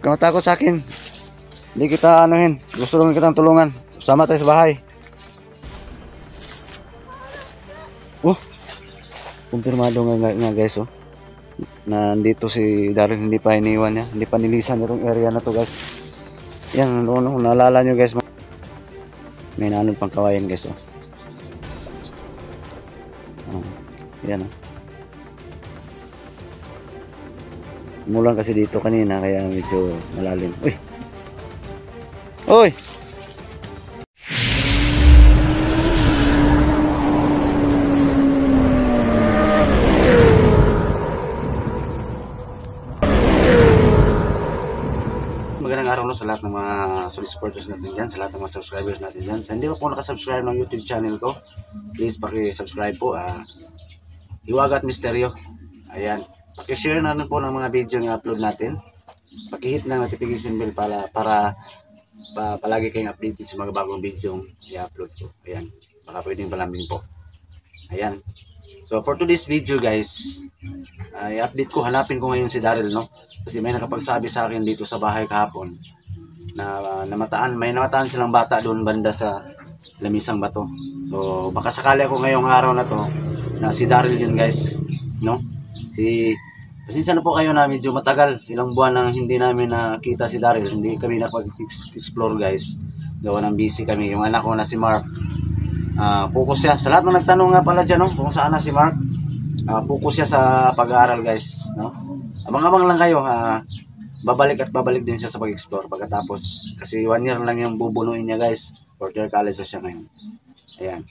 kang matakot sa akin. Hindi kita anuhin. Gusto lang kitang tulungan. Sama tayo sa bahay. Kumpirmado nga guys, nandito si Daryl, hindi pa iniwan niya, hindi pa nilisan itong area na to guys. Yan, naalala nyo guys, may naanong pang kawayan guys. Yan. Umulan kasi dito kanina kaya medyo malalim. Uy! Magandang araw sa lahat ng mga solid supporters natin dyan, sa lahat ng mga subscribers natin dyan. Sa hindi pa po nakasubscribe ng YouTube channel ko, please paki-subscribe po. Hiwaga at Misteryo. Ayan. Paki-share na rin po ng mga video na upload natin. Paki-hit ng notification bell para palagi kayong updated sa mga bagong video i-upload ko. Ayan. Baka pwedeng palambing po. Ayan. So for today's video guys, i-update ko, hanapin ko ngayon si Daryl, no? Kasi may nakapagsabi sa akin dito sa bahay kahapon na may namataan silang bata doon banda sa Lamisang Bato. So baka sakali ako ngayong araw na to na si Daryl yun guys, no? Pasensya na po kayo na medyo matagal, ilang buwan nang hindi namin nakita si Daryl. Hindi kami napag-explore guys, gawa ng busy kami. Yung anak ko na si Mark, focus siya sa lahat ng nagtanong nga pala dyan, no? Kung saan na si Mark, focus siya sa pag-aaral guys, no? Abang-abang lang kayo, babalik din siya sa pag-explore pagkatapos, kasi 1 year lang yung bubunuin niya guys. 4th year college siya ngayon. Ayan.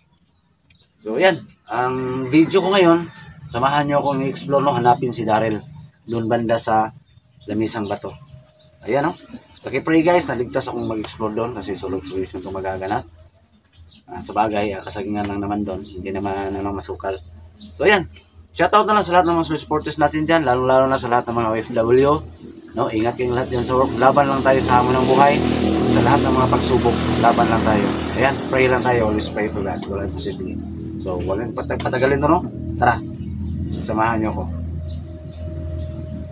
So ayan, ang video ko ngayon, samahan nyo akong i-explore, no? Hanapin si Daryl doon banda sa Lamisang Bato. Ayan, no? Paki-pray guys, naligtas akong mag-explore doon kasi solo solution itong magaganap. Sa bagay, kasagingan lang naman doon, hindi naman masukal. So ayan, shoutout na lang sa lahat ng mga supporters natin dyan, lalo na sa lahat ng mga OFW, no? Ingat kayong lahat dyan sa work, laban lang tayo sa hamon ng buhay, sa lahat ng mga pagsubok, laban lang tayo. Ayan, pray lang tayo, always pray to God, wala posible. So huwag nang patagalin to, no? Tara, samahan nyo ako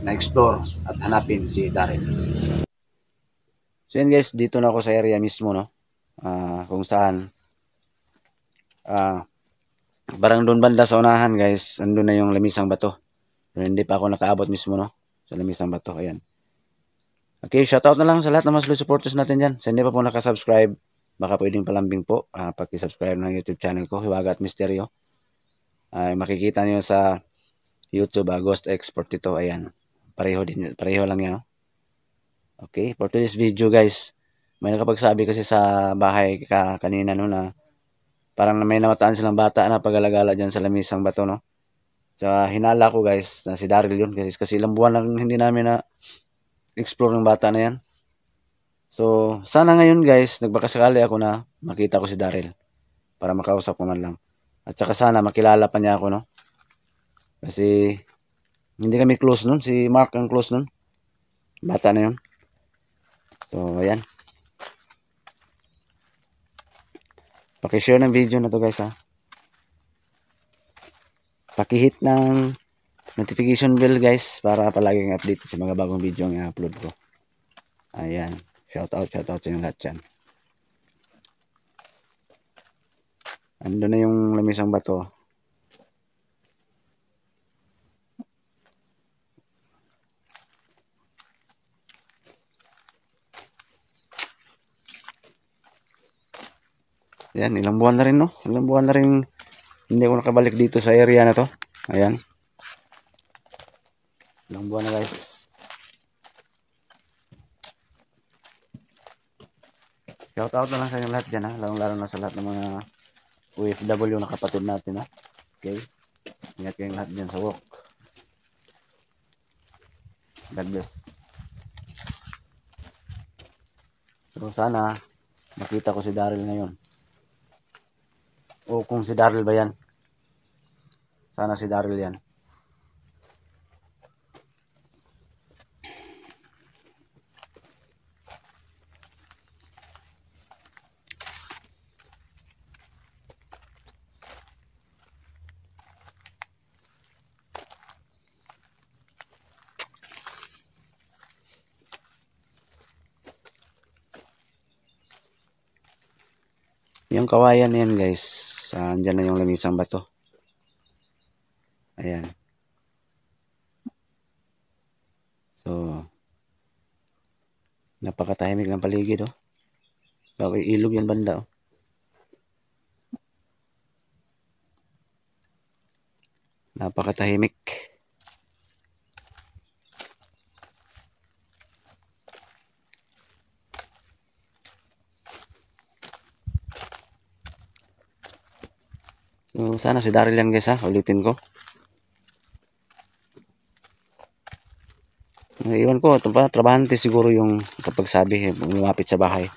na-explore at hanapin si Daryl. So yan guys, dito na ako sa area mismo, no? Kung saan barang doon banda sa unahan guys, andun na yung Lamisang Bato. Pero hindi pa ako nakaabot mismo, no? Sa Lamisang Bato, ayan. Okay, shoutout na lang sa lahat ng mga supporters natin dyan. Sa hindi pa po nakasubscribe, baka pwedeng palambing po, paki-subscribe ng YouTube channel ko, Hiwaga at Misteryo. Makikita niyo sa YouTube, Ghost Export ito, ayan. Pareho lang yan, no? Okay, for today's video guys, may nakapagsabi kasi sa bahay kanina, no, na parang may namataan silang bata na pag-alagala dyan sa Lamisang Bato, no? Sa hinala ko guys, na si Daryl yun kasi ilang buwan lang hindi namin na explore ng bata na yan. So sana ngayon guys, nagbakasakali ako na makita ko si Daryl para makausap ko man lang. At saka sana makilala pa niya ako, no? Kasi hindi kami close nun, si Mark ang close nun, bata na yun. So ayan, paki-share ng video na to guys, paki-hit ng notification bell guys para palaging update sa mga bagong video ang i-upload ko. Ayan, shoutout sa inyo lahat dyan. Ando na yung Lamisang Bato. Ayan, ilang buwan na rin, no? Ilang buwan na rin hindi ako nakabalik dito sa area na to. Ayan. Ilang buwan na guys. Shoutout na lang sa inyo lahat dyan, lalo na sa lahat ng mga OFW na kapatid natin, Okay. Ingat kayong lahat dyan sa work. God bless. So sana makita ko si Daryl ngayon. O kung si Daryl ba yan. Sana si Daryl yan. Yung kawayan yan guys, andyan na yung lamisang bato. Ayan. So, napakatahimik ng paligid oh. Bakit ilog yan banda oh. Napakatahimik. So, sana si Daryl yan guys ha, ulitin ko. Iwan ko, ito pa, trabahante siguro yung kapag sabi, lumapit sa bahay.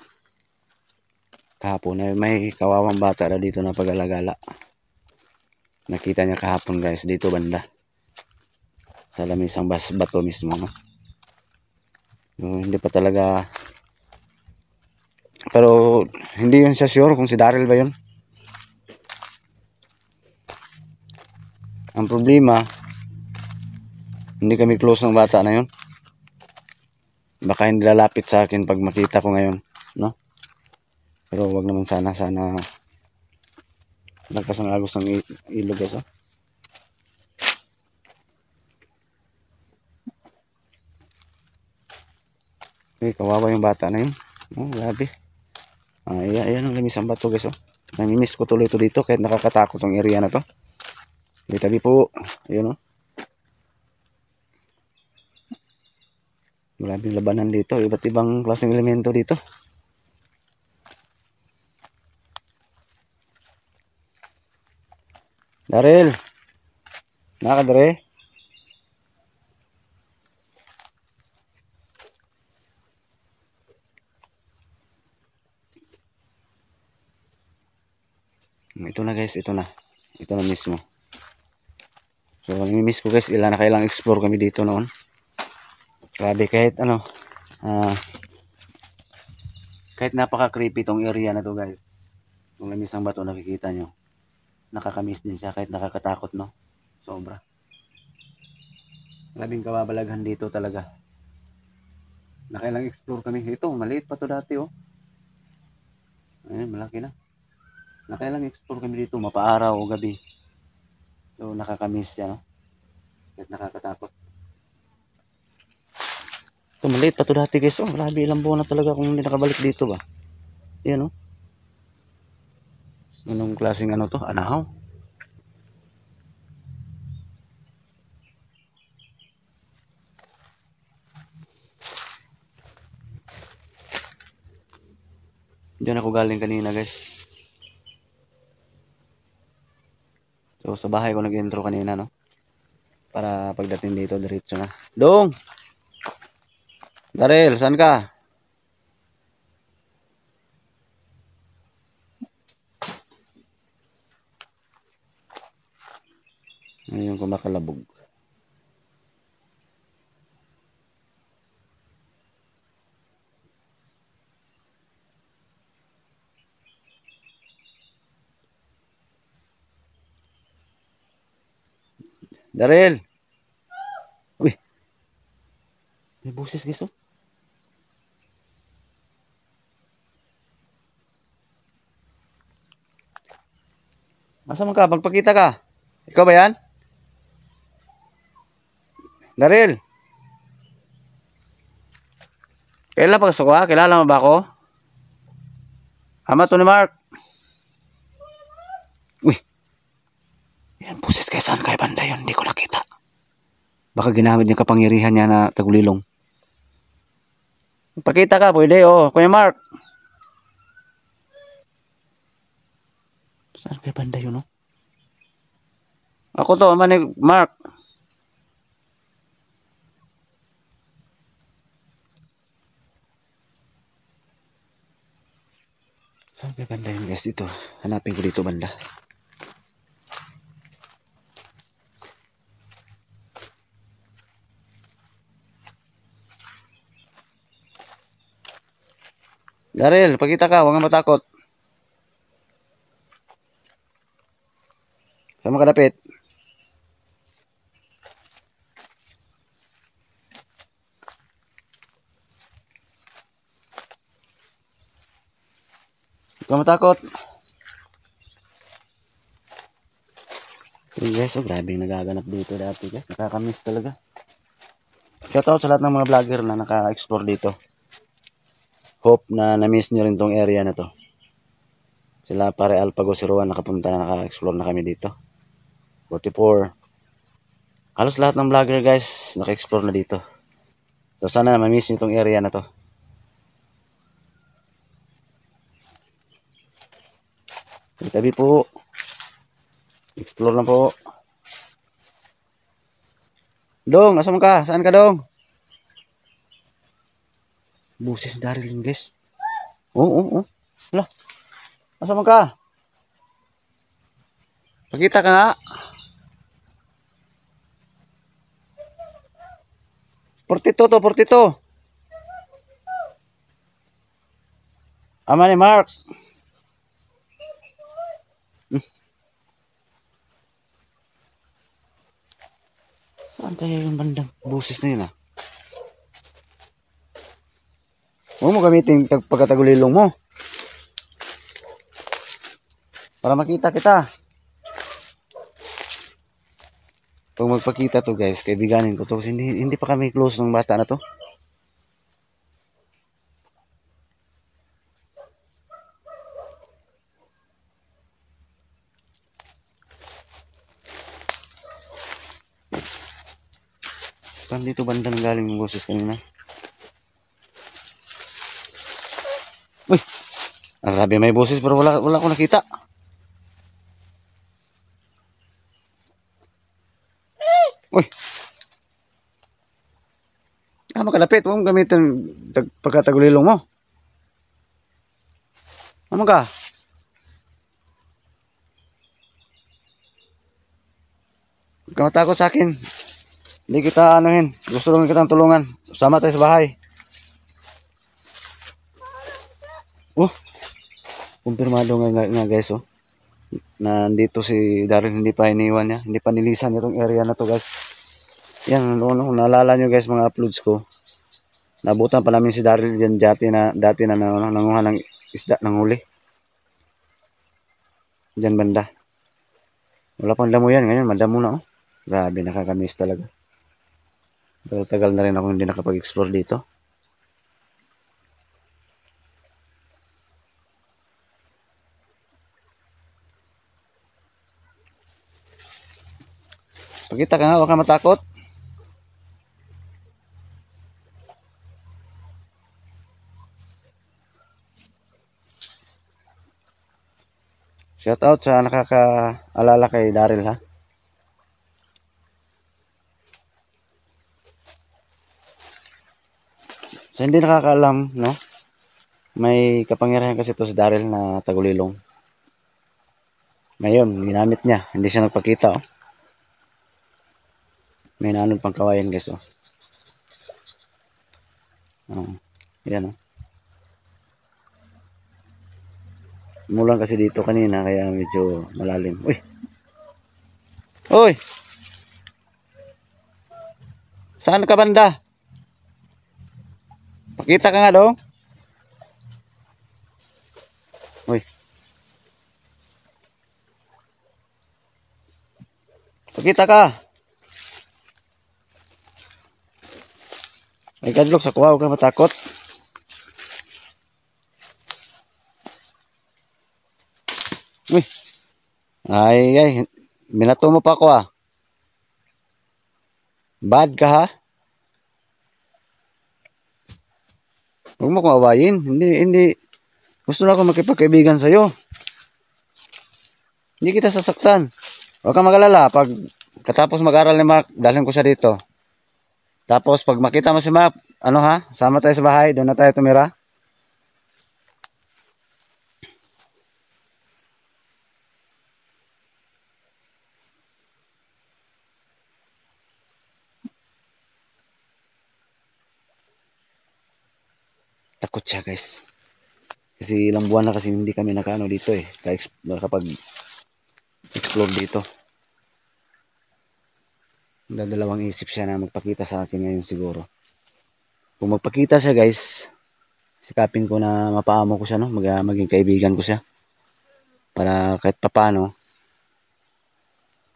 Kahapon, may kawawang bata na dito na pag-alagala. Nakita niya kahapon guys, dito banda. Sa lamisang bato mismo. No? Hindi pa talaga, pero hindi yun siya sure kung si Daryl ba yun. Ang problema, hindi kami close ng bata na yun. Baka hindi lalapit sa akin pag makita ko ngayon, no? Pero wag naman sana lagpas ng agos ng ilog guys, oh. Okay, kawawa yung bata na yun. Oh, grabe. Ayan ang lamis ang bato guys, oh. Namimiss ko tuloy ito dito kahit nakakatakot ang area na to. Tabi po. Ayun oh. Maraming labanan dito, iba't ibang klaseng elemento dito. Daryl, nakadre. Ito na guys, ito na mismo. So namimiss ko guys, ilan na kailang explore kami dito noon. Grabe, kahit ano, kahit napaka creepy tong area na to guys. Kung lamisang bato nakikita nyo, nakakamiss din siya kahit nakakatakot, no? Sobra. Labing kababalaghan dito talaga. Nakailang explore kami. Ito, maliit pa to dati oh. Ayun, malaki na. Nakailang explore kami dito, mapaaraw o gabi. So nakakamiss siya, no? Kahit nakakatakot. Ito, maliit pa to dati guys oh. Grabe, ilang buwan na talaga kung hindi nakabalik dito ba. Yan oh. Anong klaseng ano to? Anahaw. Diyan ako galing kanina guys. So sa bahay ko nag-intro kanina, no? Para pagdating dito diretso na. Dong! Daryl, saan ka? Ayun, kumakalabog. Daryl! Uy! May buses guys oh. Masa man ka? Magpakita ka. Ikaw ba yan? Daryl! Kailan pagkasok ka? Kilala mo ba ako? Ama to ni Mark. Uy! Yan, buses guys. Saan kay banda yun? Hindi ko nakita. Baka ginamit yung kapangyarihan niya na tagulilong. Pakita ka, pwede oh. Kuya Mark. Saan kay banda yun oh? Ako to, ama ni Mark. Saan kay banda yun guys dito? Hanapin ko dito banda. Daryl, pakita ka, huwag nga matakot. Saan mo kadapit? Huwag nga matakot. guys, oh, grabe yung nagaganap dito dati guys. Nakakamiss talaga. Shoutout sa lahat ng mga vlogger na naka-explore dito. Hope na na-miss nyo rin tong area na to. Sila pare Alpago si Rowan nakapunta na, naka-explore na kami dito. 44. Halos lahat ng vlogger guys naka-explore na dito. So sana ma-miss nyo tong area na to. Tabi po. Explore lang po. Dong, asan ka? Saan ka, Dong? Busis Daryl yun guys. Oo. Hala, asan ka? Pakita ka nga. 42 to, 42. Ama ni Mark. Saan kaya yung bandang busis na yun ah? Huwag mo gamitin pagkatagulilong mo. Para makita kita. Pag magpakita to guys, kaibiganin ko to. Kasi hindi pa kami close ng bata na to. Saan dito banda nang galing yung boses kanina? Uy! Ang grabe may boses pero wala ko nakita. Uy! Makalapit. Huwag mong gamitin pagkatagulilong mo. Ano ka? Huwag ka matakot sa akin. Hindi kita anuhin. Gusto lang kitang tulungan. Sama tayo sa bahay. Oh, kumpirmado nga guys oh. Nandito si Daryl, hindi pa iniwan niya. Hindi pa nilisan niya itong area na to guys. Yan, naalala nyo guys mga uploads ko. Nabutan pa namin si Daryl dyan dati na nanguha ng isda ng huli. Dyan banda. Wala pang damo yan. Ngayon madamo na oh. Grabe, nakakamiss talaga. Pero tagal na rin ako hindi nakapag-explore dito. Pakita ka nga, huwag ka matakot. Shout out sa nakakaalala kay Daryl ha. So hindi nakakaalam, no? May kapangyarihan kasi to si Daryl na tagulilong. Ngayon, ginamit niya. Hindi siya nagpakita, oh. May nanon pang kawayan, guys, oh. Oh, yan, oh. Mulan kasi dito kanina, kaya medyo malalim. Uy! Uy! Saan ka banda? Pakita ka nga, dong. Uy. Pakita ka. Ay kadlok sa kuha, huwag ka matakot. Uy. Ay. Minato mo pa ako ah. Bad ka ha? Huwag mo kong awayin. Hindi. Gusto na ako makipagkaibigan sa'yo. Hindi kita sasaktan. Huwag kang mag-alala. Pag katapos mag-aral ni Mark, dalhin ko siya dito. Tapos pag makita mo si Mark, ano ha? Sama tayo sa bahay. Doon na tayo tumira. Takot siya guys. Kasi ilang buwan na kasi hindi kami nakaano dito eh. Nakapag-explore dito. Dadalawang isip siya na magpakita sa akin ngayon siguro. Kung magpakita siya guys, sikapin ko na mapaamo ko siya, no? Maging kaibigan ko siya. Para kahit papano,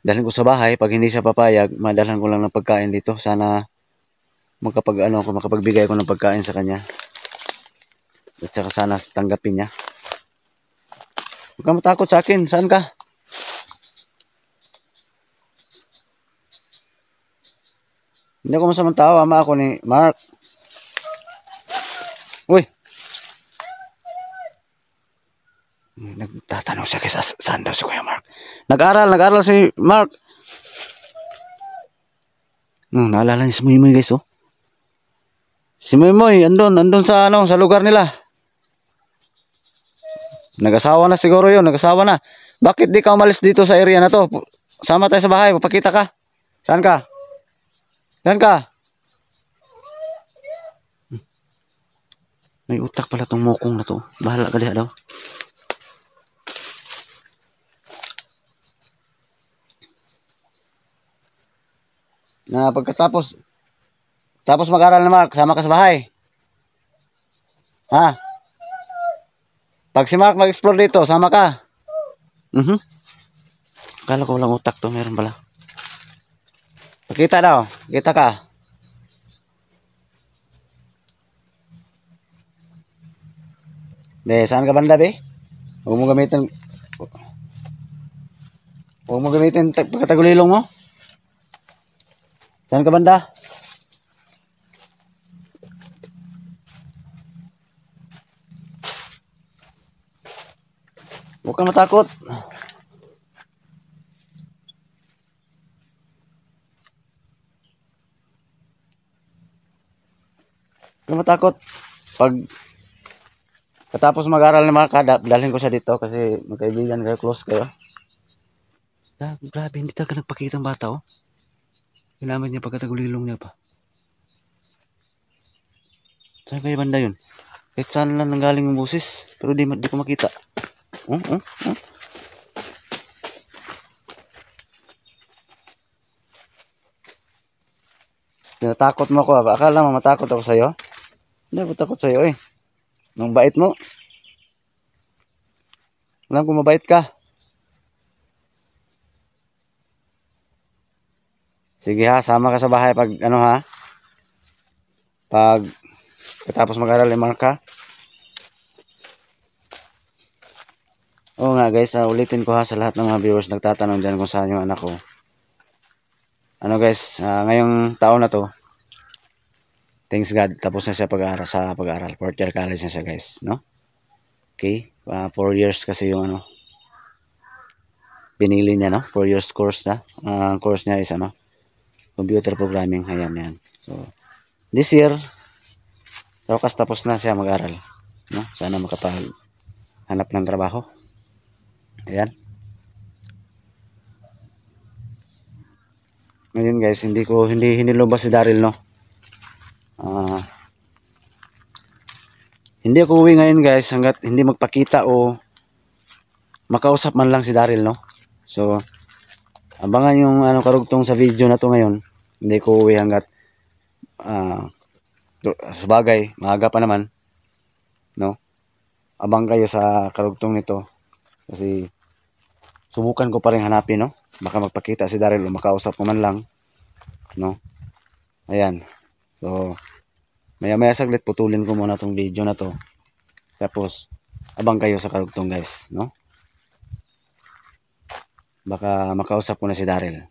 dalhin ko sa bahay. Pag hindi siya papayag, madalhan ko lang ng pagkain dito. Sana makapagbigay ko ng pagkain sa kanya. At saka sana tanggapin niya. Huwag ka matakot sa akin. Saan ka? Hindi ako masamang tao. Ama ako ni Mark. Uy! Nagtatanong siya kay saan daw si Kuya Mark. Nag-aral si Mark. Naalala niya si Moymoy guys, oh. Si Moymoy, andun sa sa lugar nila. Nag-asawa na siguro yun, nag-asawa na. Bakit di ka umalis dito sa area na to? Sama tayo sa bahay, papakita ka. Saan ka? Saan ka? May utak pala tong mokong na to. Bahala ka diha daw. Na pagkatapos mag-aral na Mark, sama ka sa bahay. Ha? Pag si Mark mag-explore dito, sama ka. Akala ko walang utak to, meron pala. Pakita daw, kita ka. Be, saan ka banda, be? Huwag mo gamitin pagkatagulilong mo. Saan ka banda? Huwag kang matakot. Huwag kang matakot. Pag katapos mag-aral na mga kadap, dalhin ko siya dito kasi magkaibigan kayo, close kayo. Grabe, hindi talaga nagpakita ang bata, oh. Kailangan niya pagkatagulilong niya pa. Saan kayo banda yun? Kahit saan lang nanggaling yung boses, pero di ko makita. Natakot mo ako. Akala mo matakot ako sa'yo? Hindi ako takot sa'yo eh. Nung bait mo. Alam ko mabait ka. Sige ha, sama ka sa bahay pag ha. Pag katapos mag-aral Mark ha. Oo nga guys, ulitin ko ha sa lahat ng mga viewers nagtatanong dyan kung saan yung anak ko. Guys, ngayong taon na to, thanks God, tapos na siya sa pag-aaral. 4th year college na siya guys, no? Okay, 4 years kasi yung pinili niya, no? 4 years course na. Course niya is computer programming, ayan. So, this year, sa wakas tapos na siya mag-aral, no? Sana makapaghanap ng trabaho. Ayan. Ngayon guys, hindi lumabas si Daryl, no? Hindi ako uwi ngayon guys hanggat hindi magpakita o makausap man lang si Daryl, no? So, abangan yung karugtong sa video na to ngayon. Hindi ko uwi hanggat sabagay, maaga pa naman, no? Abang kayo sa karugtong nito kasi subukan ko pa rin hanapin, no? Baka magpakita si Daryl o makausap ko man lang, no? Ayan. So, maya saglit putulin ko muna tong video na to. Tapos, abang kayo sa karugtong guys, no? Baka makausap ko na si Daryl.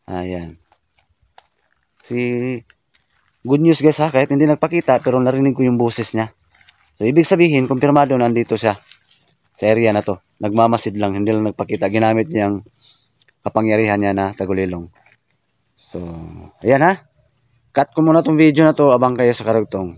Ayan. Good news guys ha, kahit hindi nagpakita pero narinig ko yung boses niya. So, ibig sabihin, kumpirmado na nandito siya sa area na to. Nagmamasid lang, hindi lang nagpakita. Ginamit niyang kapangyarihan niya na tagulilong. So, ayan ha. Cut ko muna tong video na to, abang kayo sa karugtong.